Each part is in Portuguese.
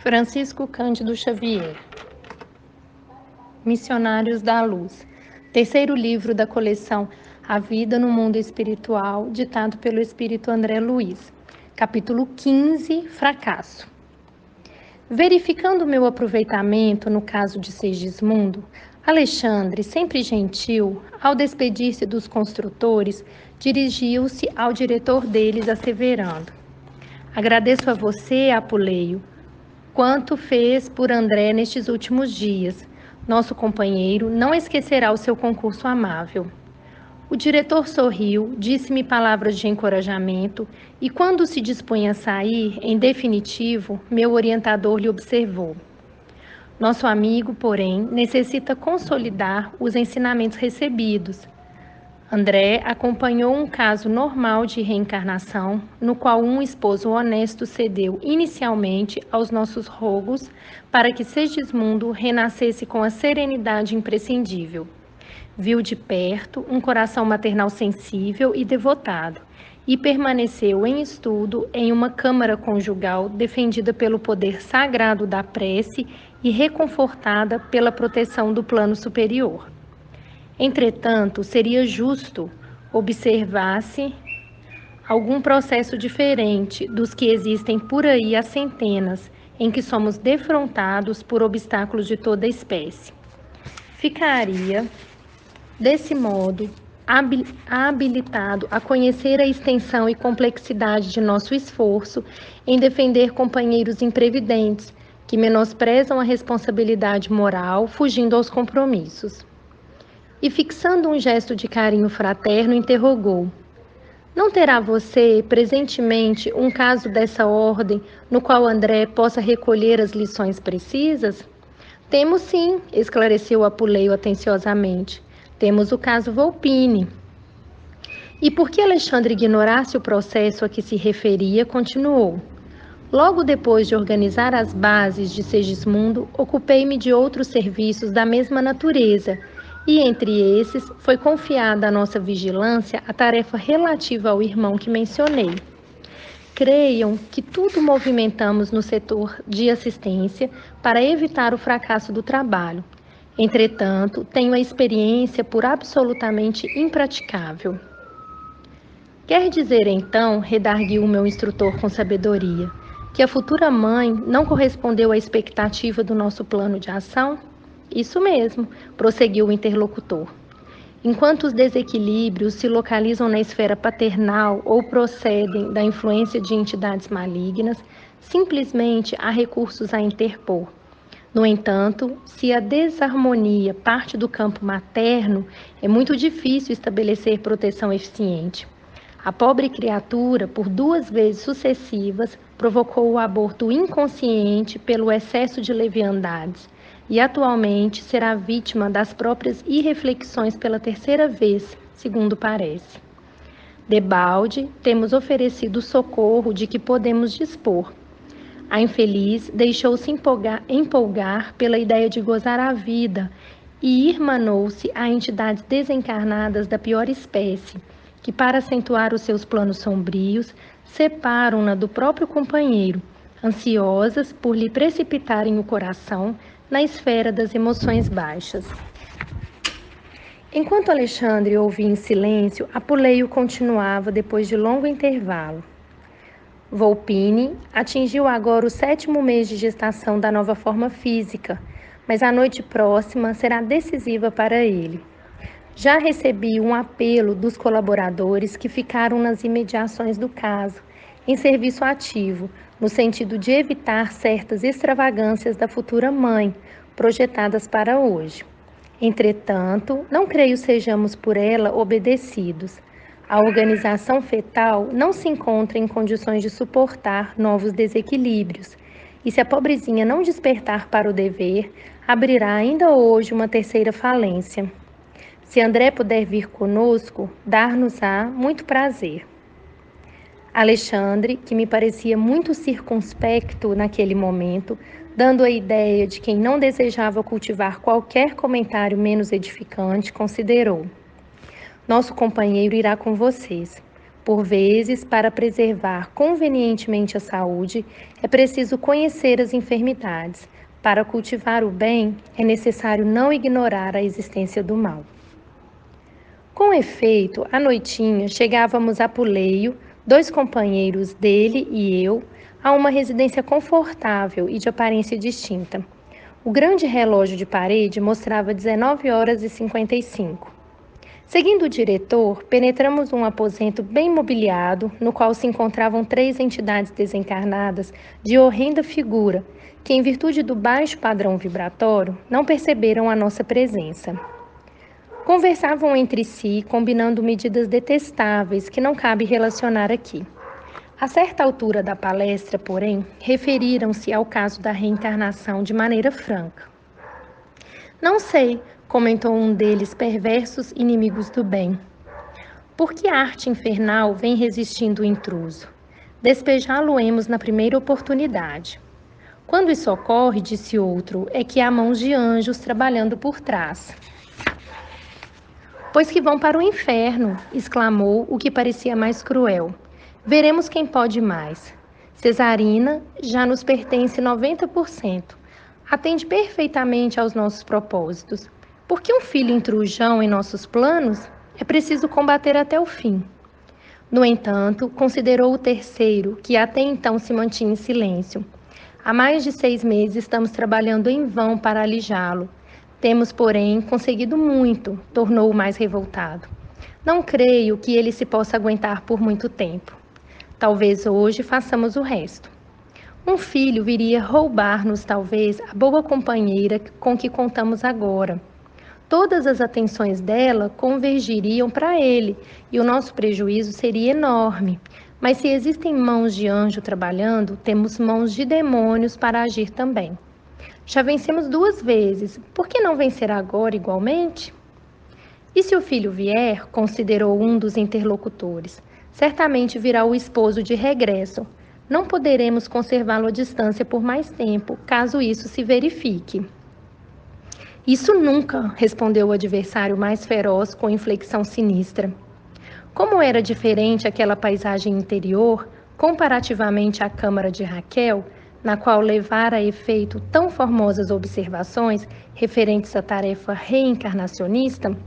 Francisco Cândido Xavier, Missionários da Luz, terceiro livro da coleção A Vida no Mundo Espiritual, ditado pelo Espírito André Luiz, capítulo 15, Fracasso. Verificando meu aproveitamento no caso de Segismundo, Alexandre, sempre gentil, ao despedir-se dos construtores, dirigiu-se ao diretor deles, asseverando: agradeço a você, Apuleio, quanto fez por André nestes últimos dias. Nosso companheiro não esquecerá o seu concurso amável. O diretor sorriu, disse-me palavras de encorajamento e, quando se dispunha a sair, em definitivo, meu orientador lhe observou: nosso amigo, porém, necessita consolidar os ensinamentos recebidos. André acompanhou um caso normal de reencarnação, no qual um esposo honesto cedeu inicialmente aos nossos rogos para que Segismundo renascesse com a serenidade imprescindível. Viu de perto um coração maternal sensível e devotado, e permaneceu em estudo em uma câmara conjugal defendida pelo poder sagrado da prece e reconfortada pela proteção do plano superior. Entretanto, seria justo observar-se algum processo diferente dos que existem por aí há centenas, em que somos defrontados por obstáculos de toda espécie. Ficaria, desse modo, habilitado a conhecer a extensão e complexidade de nosso esforço em defender companheiros imprevidentes, que menosprezam a responsabilidade moral, fugindo aos compromissos. E, fixando um gesto de carinho fraterno, interrogou: não terá você, presentemente, um caso dessa ordem, no qual André possa recolher as lições precisas? Temos sim, esclareceu Apuleio atenciosamente. Temos o caso Volpini. E porque Alexandre ignorasse o processo a que se referia, continuou: logo depois de organizar as bases de Segismundo, ocupei-me de outros serviços da mesma natureza, e entre esses foi confiada à nossa vigilância a tarefa relativa ao irmão que mencionei. Creiam que tudo movimentamos no setor de assistência para evitar o fracasso do trabalho. Entretanto, tenho a experiência por absolutamente impraticável. Quer dizer, então, redarguiu o meu instrutor com sabedoria, que a futura mãe não correspondeu à expectativa do nosso plano de ação? Isso mesmo, prosseguiu o interlocutor. Enquanto os desequilíbrios se localizam na esfera paternal ou procedem da influência de entidades malignas, simplesmente há recursos a interpor. No entanto, se a desarmonia parte do campo materno, é muito difícil estabelecer proteção eficiente. A pobre criatura, por 2 vezes sucessivas, provocou o aborto inconsciente pelo excesso de leviandades e atualmente será vítima das próprias irreflexões pela 3ª vez, segundo parece. Debalde, temos oferecido o socorro de que podemos dispor. A infeliz deixou-se empolgar pela ideia de gozar a vida e irmanou-se a entidades desencarnadas da pior espécie, que, para acentuar os seus planos sombrios, separam-na do próprio companheiro, ansiosas por lhe precipitarem o coração na esfera das emoções baixas. Enquanto Alexandre ouvia em silêncio, Apuleio continuava depois de longo intervalo. Volpini atingiu agora o 7º mês de gestação da nova forma física, mas a noite próxima será decisiva para ele. Já recebi um apelo dos colaboradores que ficaram nas imediações do caso, em serviço ativo, no sentido de evitar certas extravagâncias da futura mãe, projetadas para hoje. Entretanto, não creio sejamos por ela obedecidos. A organização fetal não se encontra em condições de suportar novos desequilíbrios, e se a pobrezinha não despertar para o dever, abrirá ainda hoje uma 3ª falência. Se André puder vir conosco, dar-nos-á muito prazer. Alexandre, que me parecia muito circunspecto naquele momento, dando a ideia de quem não desejava cultivar qualquer comentário menos edificante, considerou: nosso companheiro irá com vocês. Por vezes, para preservar convenientemente a saúde, é preciso conhecer as enfermidades. Para cultivar o bem, é necessário não ignorar a existência do mal. Com efeito, à noitinha, chegávamos a Puleio, 2 companheiros dele e eu, a uma residência confortável e de aparência distinta. O grande relógio de parede mostrava 19h55. Seguindo o diretor, penetramos um aposento bem mobiliado, no qual se encontravam 3 entidades desencarnadas de horrenda figura, que, em virtude do baixo padrão vibratório, não perceberam a nossa presença. Conversavam entre si, combinando medidas detestáveis que não cabe relacionar aqui. A certa altura da palestra, porém, referiram-se ao caso da reencarnação de maneira franca. Não sei, comentou um deles, perversos inimigos do bem. Por que a arte infernal vem resistindo o intruso? Despejá-lo-emos na primeira oportunidade. Quando isso ocorre, disse outro, é que há mãos de anjos trabalhando por trás. Pois que vão para o inferno, exclamou o que parecia mais cruel. Veremos quem pode mais. Cesarina já nos pertence 90%. Atende perfeitamente aos nossos propósitos. Por que um filho intrujão em nossos planos? É preciso combater até o fim. No entanto, considerou o terceiro, que até então se mantinha em silêncio. Há mais de 6 meses estamos trabalhando em vão para alijá-lo. Temos, porém, conseguido muito, tornou o mais revoltado. Não creio que ele se possa aguentar por muito tempo. Talvez hoje façamos o resto. Um filho viria roubar-nos, talvez, a boa companheira com que contamos agora. Todas as atenções dela convergiriam para ele e o nosso prejuízo seria enorme. Mas se existem mãos de anjo trabalhando, temos mãos de demônios para agir também. Já vencemos 2 vezes, por que não vencer agora igualmente? E se o filho vier, considerou um dos interlocutores, certamente virá o esposo de regresso. Não poderemos conservá-lo à distância por mais tempo, caso isso se verifique. Isso nunca, respondeu o adversário mais feroz com inflexão sinistra. Como era diferente aquela paisagem interior, comparativamente à câmara de Raquel, na qual levara a efeito tão formosas observações referentes à tarefa reencarnacionista,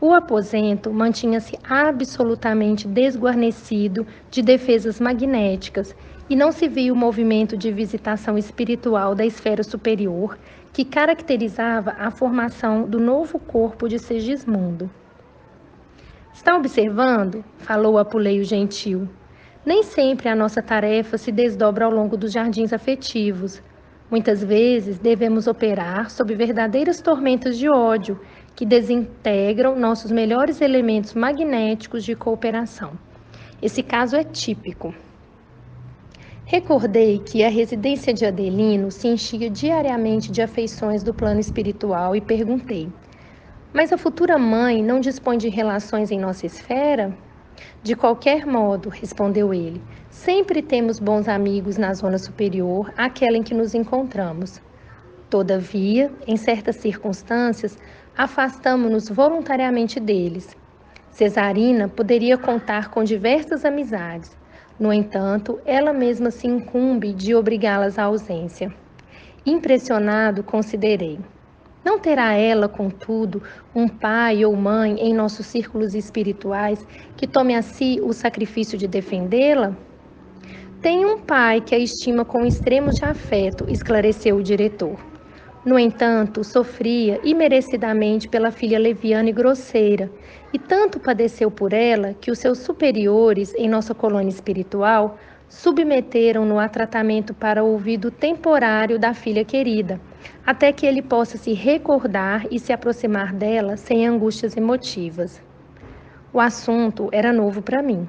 o aposento mantinha-se absolutamente desguarnecido de defesas magnéticas e não se via o movimento de visitação espiritual da esfera superior que caracterizava a formação do novo corpo de Segismundo. Está observando? Falou Apuleio gentil. Nem sempre a nossa tarefa se desdobra ao longo dos jardins afetivos. Muitas vezes devemos operar sob verdadeiras tormentas de ódio que desintegram nossos melhores elementos magnéticos de cooperação. Esse caso é típico. Recordei que a residência de Adelino se enchia diariamente de afeições do plano espiritual e perguntei: mas a futura mãe não dispõe de relações em nossa esfera? De qualquer modo, respondeu ele, sempre temos bons amigos na zona superior, aquela em que nos encontramos. Todavia, em certas circunstâncias, afastamo-nos voluntariamente deles. Cesarina poderia contar com diversas amizades. No entanto, ela mesma se incumbe de obrigá-las à ausência. Impressionado, considerei. Não terá ela, contudo, um pai ou mãe em nossos círculos espirituais que tome a si o sacrifício de defendê-la? Tem um pai que a estima com extremos de afeto, esclareceu o diretor. No entanto, sofria imerecidamente pela filha leviana e grosseira, e tanto padeceu por ela que os seus superiores em nossa colônia espiritual submeteram-no a tratamento para o ouvido temporário da filha querida, até que ele possa se recordar e se aproximar dela sem angústias emotivas. O assunto era novo para mim.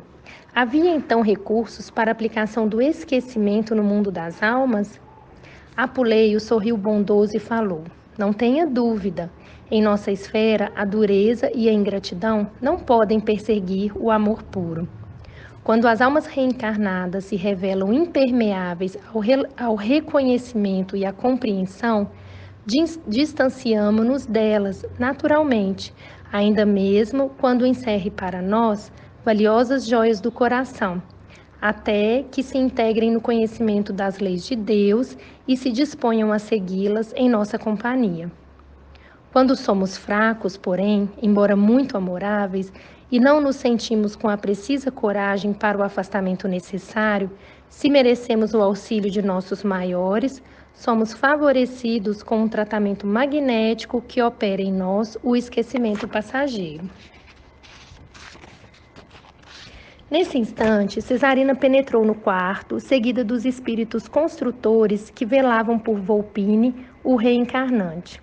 Havia então recursos para a aplicação do esquecimento no mundo das almas? Apuleio sorriu bondoso e falou: não tenha dúvida, em nossa esfera a dureza e a ingratidão não podem perseguir o amor puro. Quando as almas reencarnadas se revelam impermeáveis ao reconhecimento e à compreensão, distanciamo-nos delas naturalmente, ainda mesmo quando encerre para nós valiosas joias do coração, até que se integrem no conhecimento das leis de Deus e se disponham a segui-las em nossa companhia. Quando somos fracos, porém, embora muito amoráveis, e não nos sentimos com a precisa coragem para o afastamento necessário, se merecemos o auxílio de nossos maiores, somos favorecidos com um tratamento magnético que opera em nós o esquecimento passageiro. Nesse instante, Cesarina penetrou no quarto, seguida dos espíritos construtores que velavam por Volpini, o reencarnante.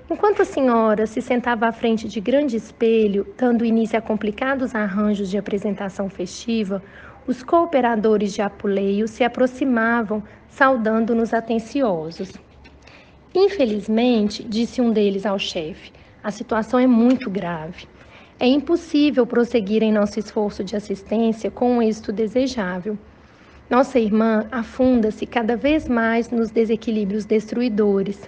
Enquanto a senhora se sentava à frente de grande espelho, dando início a complicados arranjos de apresentação festiva, os cooperadores de Apuleio se aproximavam, saudando-nos atenciosos. Infelizmente, disse um deles ao chefe, a situação é muito grave. É impossível prosseguir em nosso esforço de assistência com o êxito desejável. Nossa irmã afunda-se cada vez mais nos desequilíbrios destruidores,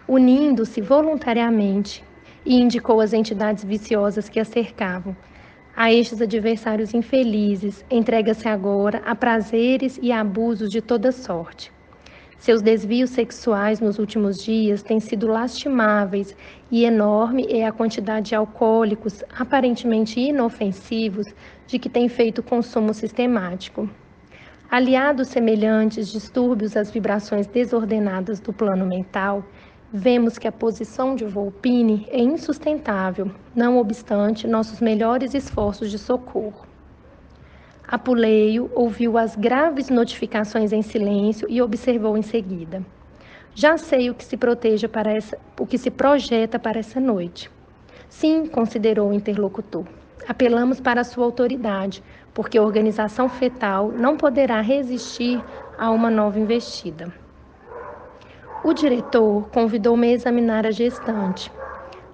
unindo-se voluntariamente, e indicou as entidades viciosas que a cercavam. A estes adversários infelizes, entrega-se agora a prazeres e abusos de toda sorte. Seus desvios sexuais nos últimos dias têm sido lastimáveis e enorme é a quantidade de alcoólicos, aparentemente inofensivos, de que tem feito consumo sistemático. Aliados semelhantes distúrbios às vibrações desordenadas do plano mental, vemos que a posição de Volpini é insustentável, não obstante nossos melhores esforços de socorro. Apuleio ouviu as graves notificações em silêncio e observou em seguida. Já sei o que se projeta para essa noite. Sim, considerou o interlocutor. Apelamos para a sua autoridade, porque a organização fetal não poderá resistir a uma nova investida. O diretor convidou-me a examinar a gestante.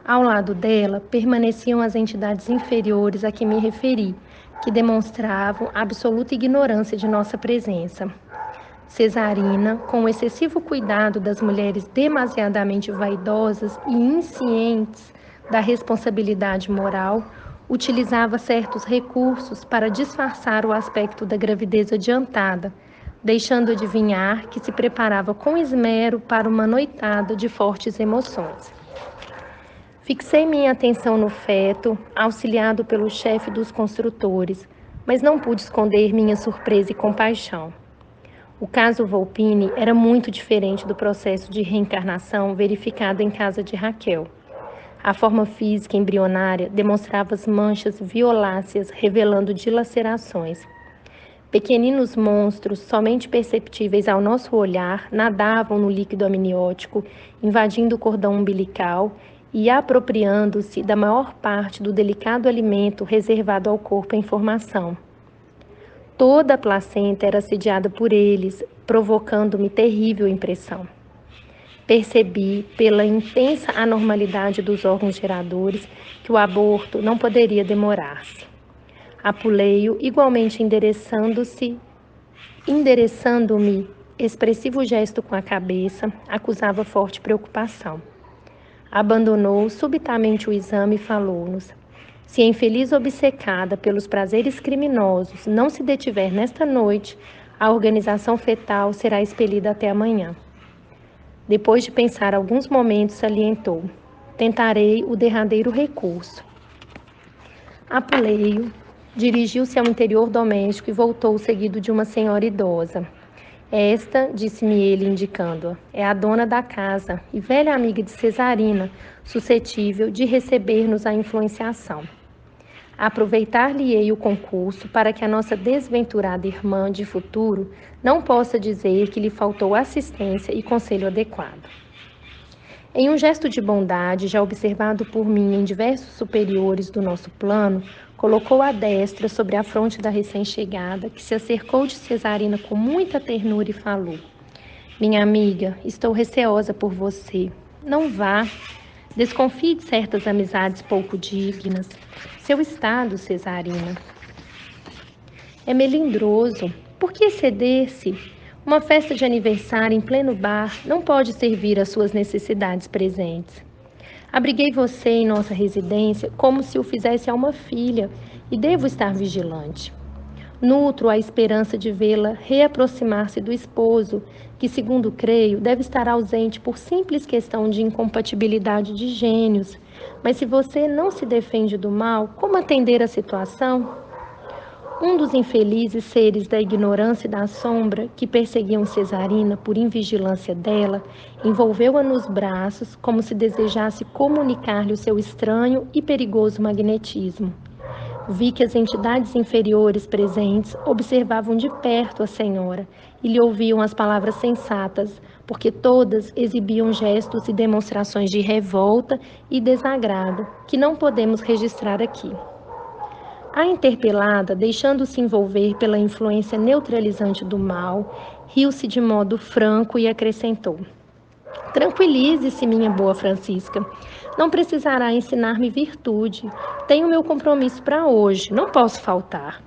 Ao lado dela permaneciam as entidades inferiores a que me referi, que demonstravam absoluta ignorância de nossa presença. Cesarina, com o excessivo cuidado das mulheres demasiadamente vaidosas e inscientes da responsabilidade moral, utilizava certos recursos para disfarçar o aspecto da gravidez adiantada, deixando adivinhar que se preparava com esmero para uma noitada de fortes emoções. Fixei minha atenção no feto, auxiliado pelo chefe dos construtores, mas não pude esconder minha surpresa e compaixão. O caso Volpini era muito diferente do processo de reencarnação verificado em casa de Raquel. A forma física embrionária demonstrava as manchas violáceas, revelando dilacerações. Pequeninos monstros, somente perceptíveis ao nosso olhar, nadavam no líquido amniótico, invadindo o cordão umbilical e apropriando-se da maior parte do delicado alimento reservado ao corpo em formação. Toda a placenta era assediada por eles, provocando-me terrível impressão. Percebi, pela intensa anormalidade dos órgãos geradores, que o aborto não poderia demorar-se. Apuleio, igualmente endereçando-me expressivo gesto com a cabeça, acusava forte preocupação. Abandonou subitamente o exame e falou-nos: se a infeliz obcecada pelos prazeres criminosos não se detiver nesta noite, a organização fetal será expelida até amanhã. Depois de pensar alguns momentos, salientou: tentarei o derradeiro recurso. Apuleio dirigiu-se ao interior doméstico e voltou seguido de uma senhora idosa. Esta, disse-me ele, indicando-a, é a dona da casa e velha amiga de Cesarina, suscetível de receber-nos a influenciação. Aproveitar-lhe-ei o concurso para que a nossa desventurada irmã de futuro não possa dizer que lhe faltou assistência e conselho adequado. Em um gesto de bondade, já observado por mim em diversos superiores do nosso plano, colocou a destra sobre a fronte da recém-chegada, que se acercou de Cesarina com muita ternura e falou: minha amiga, estou receosa por você. Não vá. Desconfie de certas amizades pouco dignas. Seu estado, Cesarina, é melindroso. Por que exceder-se? Uma festa de aniversário em pleno bar não pode servir às suas necessidades presentes. Abriguei você em nossa residência como se o fizesse a uma filha e devo estar vigilante. Nutro a esperança de vê-la reaproximar-se do esposo, que, segundo creio, deve estar ausente por simples questão de incompatibilidade de gênios. Mas se você não se defende do mal, como atender à situação? Um dos infelizes seres da ignorância e da sombra, que perseguiam Cesarina por invigilância dela, envolveu-a nos braços como se desejasse comunicar-lhe o seu estranho e perigoso magnetismo. Vi que as entidades inferiores presentes observavam de perto a senhora e lhe ouviam as palavras sensatas, porque todas exibiam gestos e demonstrações de revolta e desagrado que não podemos registrar aqui. A interpelada, deixando-se envolver pela influência neutralizante do mal, riu-se de modo franco e acrescentou: Tranquilize-se, minha boa Francisca. Não precisará ensinar-me virtude. Tenho meu compromisso para hoje, não posso faltar.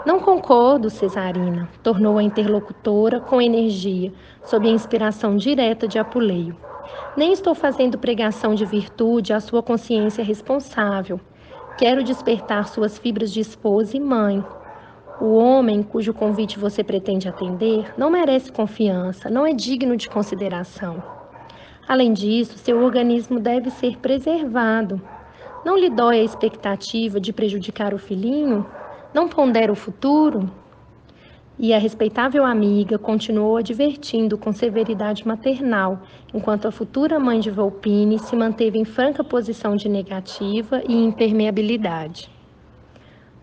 Não concordo, Cesarina, tornou a interlocutora com energia, sob a inspiração direta de Apuleio. Nem estou fazendo pregação de virtude à sua consciência responsável. Quero despertar suas fibras de esposa e mãe. O homem cujo convite você pretende atender não merece confiança, não é digno de consideração. Além disso, seu organismo deve ser preservado. Não lhe dói a expectativa de prejudicar o filhinho? Não pondera o futuro? E a respeitável amiga continuou advertindo com severidade maternal, enquanto a futura mãe de Volpini se manteve em franca posição de negativa e impermeabilidade.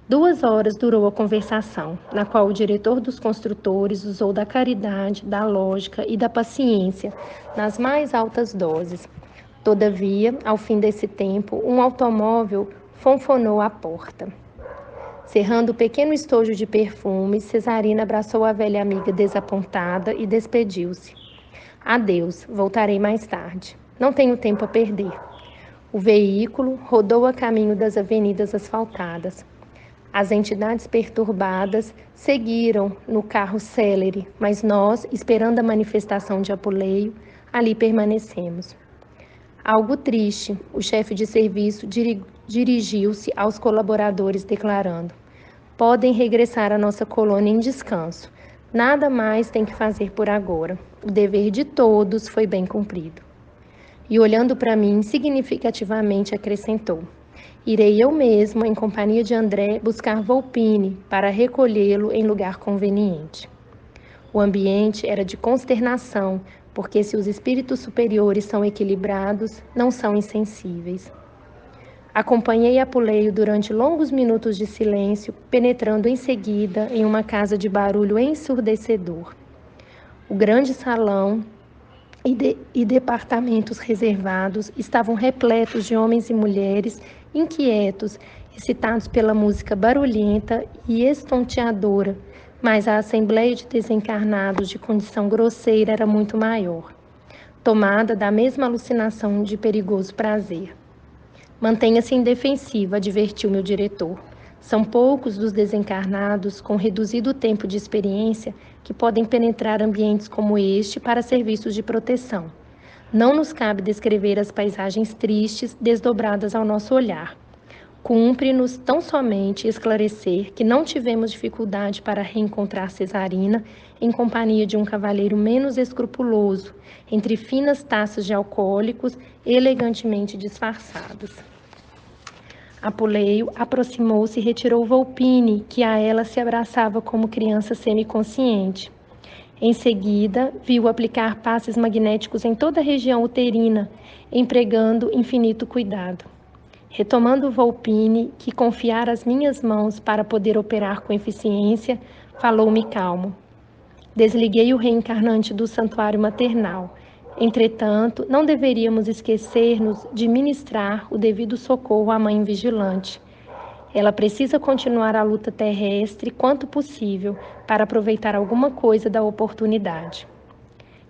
2 horas durou a conversação, na qual o diretor dos construtores usou da caridade, da lógica e da paciência nas mais altas doses. Todavia, ao fim desse tempo, um automóvel fonfonou à porta. Cerrando o pequeno estojo de perfumes, Cesarina abraçou a velha amiga desapontada e despediu-se. Adeus, voltarei mais tarde. Não tenho tempo a perder. O veículo rodou a caminho das avenidas asfaltadas. As entidades perturbadas seguiram no carro célere, mas nós, esperando a manifestação de Apuleio, ali permanecemos. Algo triste, o chefe de serviço dirigiu-se aos colaboradores declarando: podem regressar à nossa colônia em descanso. Nada mais tem que fazer por agora. O dever de todos foi bem cumprido. E olhando para mim, significativamente acrescentou: irei eu mesmo, em companhia de André, buscar Volpini para recolhê-lo em lugar conveniente. O ambiente era de consternação, porque se os espíritos superiores são equilibrados, não são insensíveis. Acompanhei Apuleio durante longos minutos de silêncio, penetrando em seguida em uma casa de barulho ensurdecedor. O grande salão e departamentos reservados estavam repletos de homens e mulheres inquietos, excitados pela música barulhenta e estonteadora, mas a assembleia de desencarnados de condição grosseira era muito maior, tomada da mesma alucinação de perigoso prazer. Mantenha-se indefensiva, advertiu meu diretor. São poucos dos desencarnados com reduzido tempo de experiência que podem penetrar ambientes como este para serviços de proteção. Não nos cabe descrever as paisagens tristes desdobradas ao nosso olhar. Cumpre-nos tão somente esclarecer que não tivemos dificuldade para reencontrar Cesarina em companhia de um cavalheiro menos escrupuloso, entre finas taças de alcoólicos elegantemente disfarçados. Apuleio aproximou-se e retirou Volpini, que a ela se abraçava como criança semiconsciente. Em seguida, viu aplicar passes magnéticos em toda a região uterina, empregando infinito cuidado. Retomando Volpini, que confiara às minhas mãos para poder operar com eficiência, falou-me calmo. Desliguei o reencarnante do santuário maternal. Entretanto, não deveríamos esquecer-nos de ministrar o devido socorro à mãe vigilante. Ela precisa continuar a luta terrestre quanto possível para aproveitar alguma coisa da oportunidade.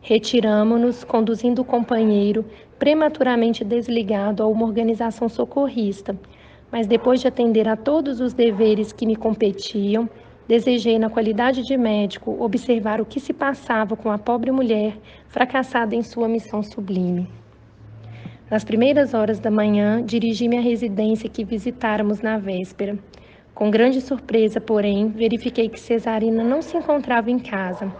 Retiramo-nos, conduzindo o companheiro prematuramente desligado a uma organização socorrista, mas depois de atender a todos os deveres que me competiam, desejei, na qualidade de médico, observar o que se passava com a pobre mulher fracassada em sua missão sublime. Nas primeiras horas da manhã, dirigi-me à residência que visitáramos na véspera. Com grande surpresa, porém, verifiquei que Cesarina não se encontrava em casa.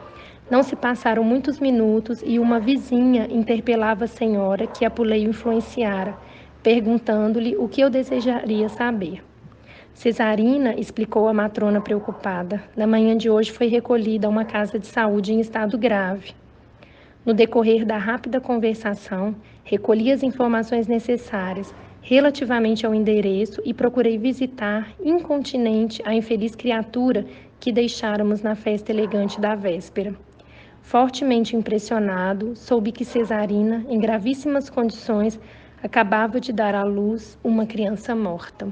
Não se passaram muitos minutos e uma vizinha interpelava a senhora que a Puleio influenciara, perguntando-lhe o que eu desejaria saber. Cesarina, explicou a matrona preocupada, na manhã de hoje foi recolhida a uma casa de saúde em estado grave. No decorrer da rápida conversação, recolhi as informações necessárias relativamente ao endereço e procurei visitar, incontinente, a infeliz criatura que deixáramos na festa elegante da véspera. Fortemente impressionado, soube que Cesarina, em gravíssimas condições, acabava de dar à luz uma criança morta.